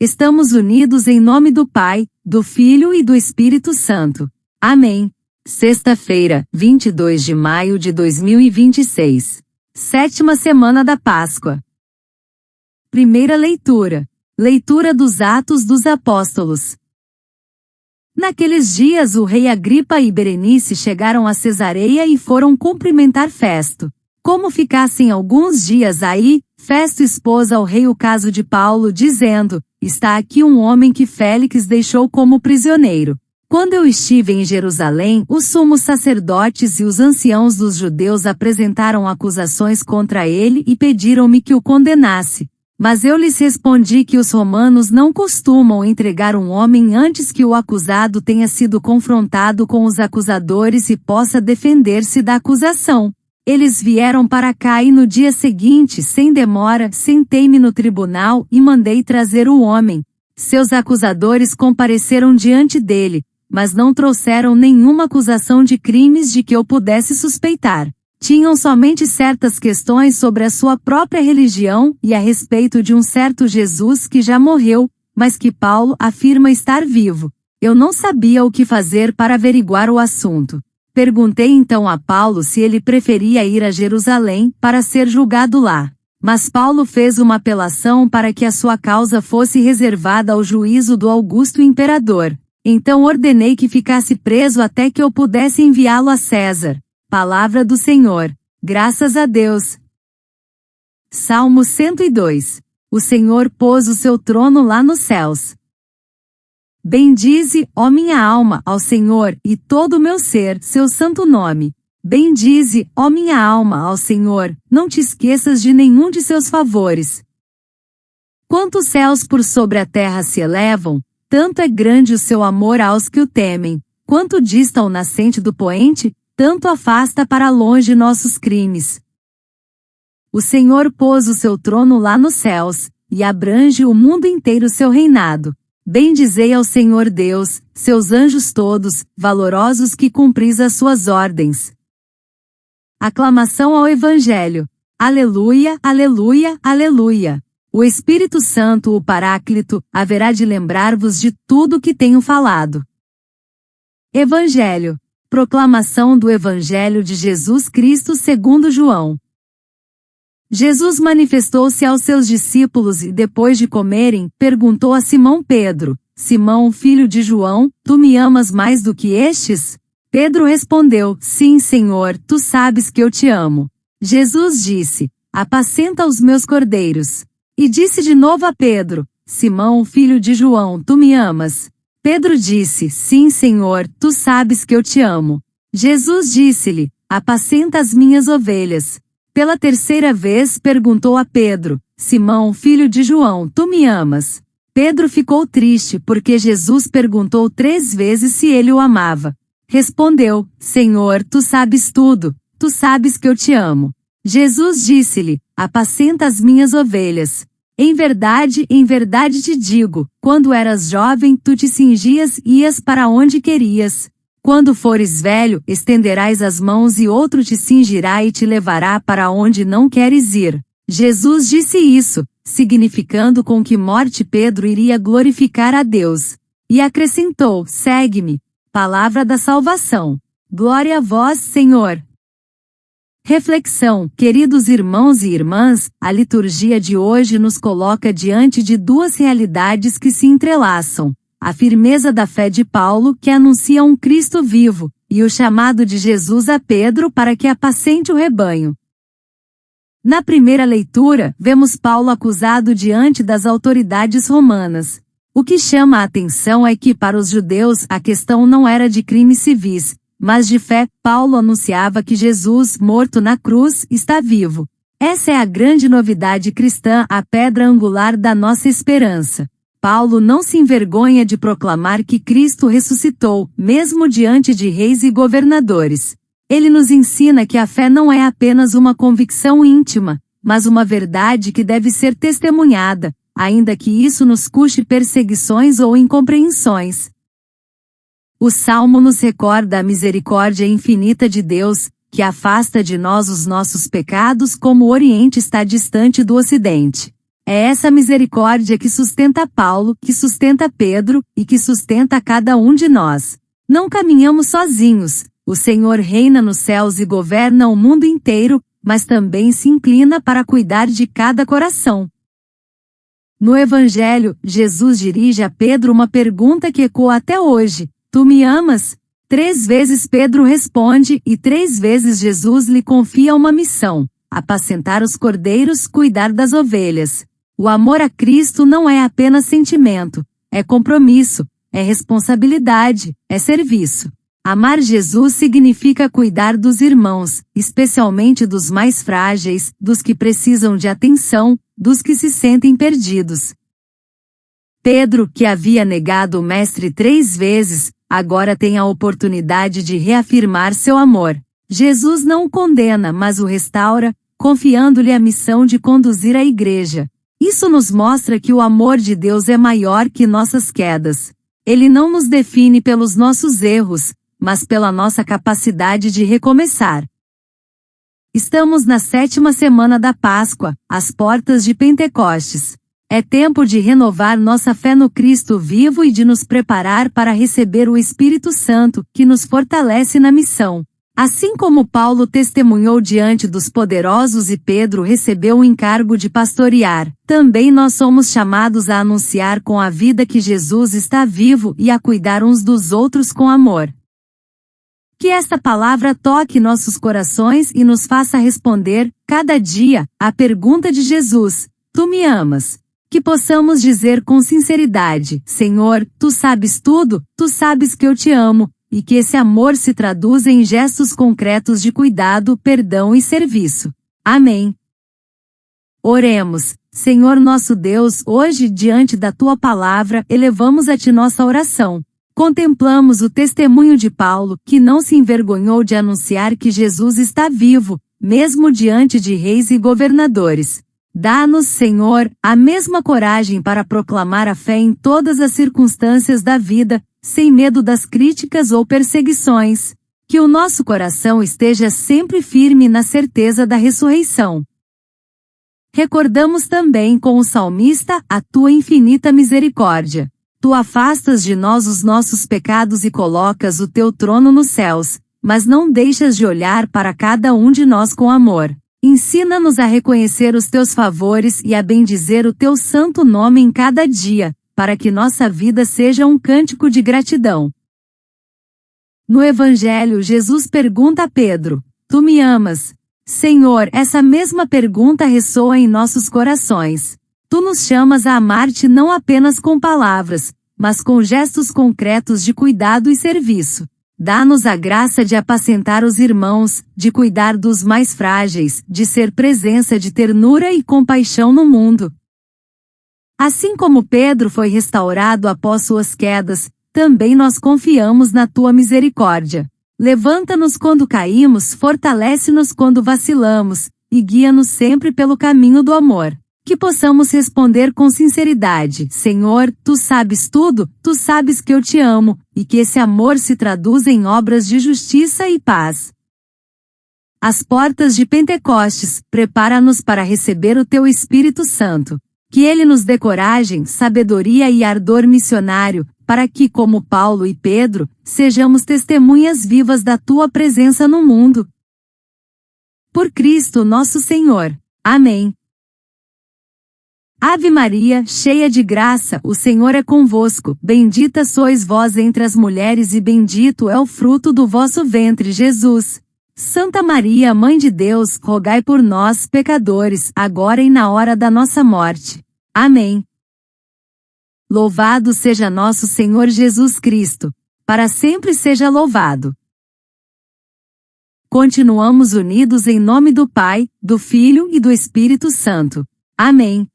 Estamos unidos em nome do Pai, do Filho e do Espírito Santo. Amém. Sexta-feira, 22 de maio de 2026. Sétima semana da Páscoa. Primeira leitura. Leitura dos Atos dos Apóstolos. Naqueles dias o rei Agripa e Berenice chegaram a Cesareia e foram cumprimentar Festo. Como ficassem alguns dias aí, Festo expôs ao rei o caso de Paulo, dizendo: está aqui um homem que Félix deixou como prisioneiro. Quando eu estive em Jerusalém, os sumos sacerdotes e os anciãos dos judeus apresentaram acusações contra ele e pediram-me que o condenasse. Mas eu lhes respondi que os romanos não costumam entregar um homem antes que o acusado tenha sido confrontado com os acusadores e possa defender-se da acusação. Eles vieram para cá e no dia seguinte, sem demora, sentei-me no tribunal e mandei trazer o homem. Seus acusadores compareceram diante dele, mas não trouxeram nenhuma acusação de crimes de que eu pudesse suspeitar. Tinham somente certas questões sobre a sua própria religião e a respeito de um certo Jesus que já morreu, mas que Paulo afirma estar vivo. Eu não sabia o que fazer para averiguar o assunto. Perguntei então a Paulo se ele preferia ir a Jerusalém para ser julgado lá. Mas Paulo fez uma apelação para que a sua causa fosse reservada ao juízo do Augusto Imperador. Então ordenei que ficasse preso até que eu pudesse enviá-lo a César. Palavra do Senhor. Graças a Deus. Salmo 102. O Senhor pôs o seu trono lá nos céus. Bendize, ó minha alma, ao Senhor, e todo o meu ser, seu santo nome. Bendize, ó minha alma, ao Senhor, não te esqueças de nenhum de seus favores. Quantos céus por sobre a terra se elevam, tanto é grande o seu amor aos que o temem. Quanto dista o nascente do poente, tanto afasta para longe nossos crimes. O Senhor pôs o seu trono lá nos céus, e abrange o mundo inteiro seu reinado. Bendizei ao Senhor Deus, seus anjos todos, valorosos que cumpris as suas ordens. Aclamação ao Evangelho. Aleluia, aleluia, aleluia. O Espírito Santo, o Paráclito, haverá de lembrar-vos de tudo o que tenho falado. Evangelho. Proclamação do Evangelho de Jesus Cristo segundo João. Jesus manifestou-se aos seus discípulos e depois de comerem, perguntou a Simão Pedro: Simão, filho de João, tu me amas mais do que estes? Pedro respondeu: Sim, Senhor, tu sabes que eu te amo. Jesus disse: Apacenta os meus cordeiros. E disse de novo a Pedro: Simão, filho de João, tu me amas? Pedro disse: Sim, Senhor, tu sabes que eu te amo. Jesus disse-lhe: Apacenta as minhas ovelhas. Pela terceira vez perguntou a Pedro: Simão, filho de João, tu me amas? Pedro ficou triste porque Jesus perguntou 3 vezes se ele o amava. Respondeu: Senhor, tu sabes tudo, tu sabes que eu te amo. Jesus disse-lhe: Apacenta as minhas ovelhas. Em verdade te digo, quando eras jovem tu te cingias e ias para onde querias. Quando fores velho, estenderás as mãos e outro te cingirá e te levará para onde não queres ir. Jesus disse isso, significando com que morte Pedro iria glorificar a Deus. E acrescentou: Segue-me. Palavra da salvação. Glória a vós, Senhor. Reflexão. Queridos irmãos e irmãs, a liturgia de hoje nos coloca diante de 2 realidades que se entrelaçam: a firmeza da fé de Paulo, que anuncia um Cristo vivo, e o chamado de Jesus a Pedro para que apacente o rebanho. Na primeira leitura, vemos Paulo acusado diante das autoridades romanas. O que chama a atenção é que para os judeus a questão não era de crimes civis, mas de fé. Paulo anunciava que Jesus, morto na cruz, está vivo. Essa é a grande novidade cristã, a pedra angular da nossa esperança. Paulo não se envergonha de proclamar que Cristo ressuscitou, mesmo diante de reis e governadores. Ele nos ensina que a fé não é apenas uma convicção íntima, mas uma verdade que deve ser testemunhada, ainda que isso nos custe perseguições ou incompreensões. O Salmo nos recorda a misericórdia infinita de Deus, que afasta de nós os nossos pecados como o Oriente está distante do Ocidente. É essa misericórdia que sustenta Paulo, que sustenta Pedro, e que sustenta cada um de nós. Não caminhamos sozinhos, o Senhor reina nos céus e governa o mundo inteiro, mas também se inclina para cuidar de cada coração. No Evangelho, Jesus dirige a Pedro uma pergunta que ecoa até hoje: Tu me amas? 3 vezes Pedro responde, e 3 vezes Jesus lhe confia uma missão: apacentar os cordeiros, cuidar das ovelhas. O amor a Cristo não é apenas sentimento, é compromisso, é responsabilidade, é serviço. Amar Jesus significa cuidar dos irmãos, especialmente dos mais frágeis, dos que precisam de atenção, dos que se sentem perdidos. Pedro, que havia negado o Mestre 3 vezes, agora tem a oportunidade de reafirmar seu amor. Jesus não o condena, mas o restaura, confiando-lhe a missão de conduzir a igreja. Isso nos mostra que o amor de Deus é maior que nossas quedas. Ele não nos define pelos nossos erros, mas pela nossa capacidade de recomeçar. Estamos na 7ª semana da Páscoa, às portas de Pentecostes. É tempo de renovar nossa fé no Cristo vivo e de nos preparar para receber o Espírito Santo, que nos fortalece na missão. Assim como Paulo testemunhou diante dos poderosos e Pedro recebeu o encargo de pastorear, também nós somos chamados a anunciar com a vida que Jesus está vivo e a cuidar uns dos outros com amor. Que esta palavra toque nossos corações e nos faça responder, cada dia, à pergunta de Jesus: Tu me amas? Que possamos dizer com sinceridade: Senhor, Tu sabes tudo, Tu sabes que eu te amo, e que esse amor se traduza em gestos concretos de cuidado, perdão e serviço. Amém. Oremos. Senhor nosso Deus, hoje, diante da Tua palavra, elevamos a Ti nossa oração. Contemplamos o testemunho de Paulo, que não se envergonhou de anunciar que Jesus está vivo, mesmo diante de reis e governadores. Dá-nos, Senhor, a mesma coragem para proclamar a fé em todas as circunstâncias da vida, sem medo das críticas ou perseguições. Que o nosso coração esteja sempre firme na certeza da ressurreição. Recordamos também com o salmista a Tua infinita misericórdia. Tu afastas de nós os nossos pecados e colocas o Teu trono nos céus, mas não deixas de olhar para cada um de nós com amor. Ensina-nos a reconhecer os Teus favores e a bendizer o Teu santo nome em cada dia, para que nossa vida seja um cântico de gratidão. No Evangelho, Jesus pergunta a Pedro: Tu me amas? Senhor, essa mesma pergunta ressoa em nossos corações. Tu nos chamas a amar-te não apenas com palavras, mas com gestos concretos de cuidado e serviço. Dá-nos a graça de apacentar os irmãos, de cuidar dos mais frágeis, de ser presença de ternura e compaixão no mundo. Assim como Pedro foi restaurado após suas quedas, também nós confiamos na Tua misericórdia. Levanta-nos quando caímos, fortalece-nos quando vacilamos, e guia-nos sempre pelo caminho do amor. Que possamos responder com sinceridade: Senhor, Tu sabes tudo, Tu sabes que eu te amo, e que esse amor se traduza em obras de justiça e paz. As portas de Pentecostes, prepara-nos para receber o Teu Espírito Santo. Que Ele nos dê coragem, sabedoria e ardor missionário, para que, como Paulo e Pedro, sejamos testemunhas vivas da Tua presença no mundo. Por Cristo nosso Senhor. Amém. Ave Maria, cheia de graça, o Senhor é convosco, bendita sois vós entre as mulheres e bendito é o fruto do vosso ventre, Jesus. Santa Maria, Mãe de Deus, rogai por nós, pecadores, agora e na hora da nossa morte. Amém. Louvado seja nosso Senhor Jesus Cristo. Para sempre seja louvado. Continuamos unidos em nome do Pai, do Filho e do Espírito Santo. Amém.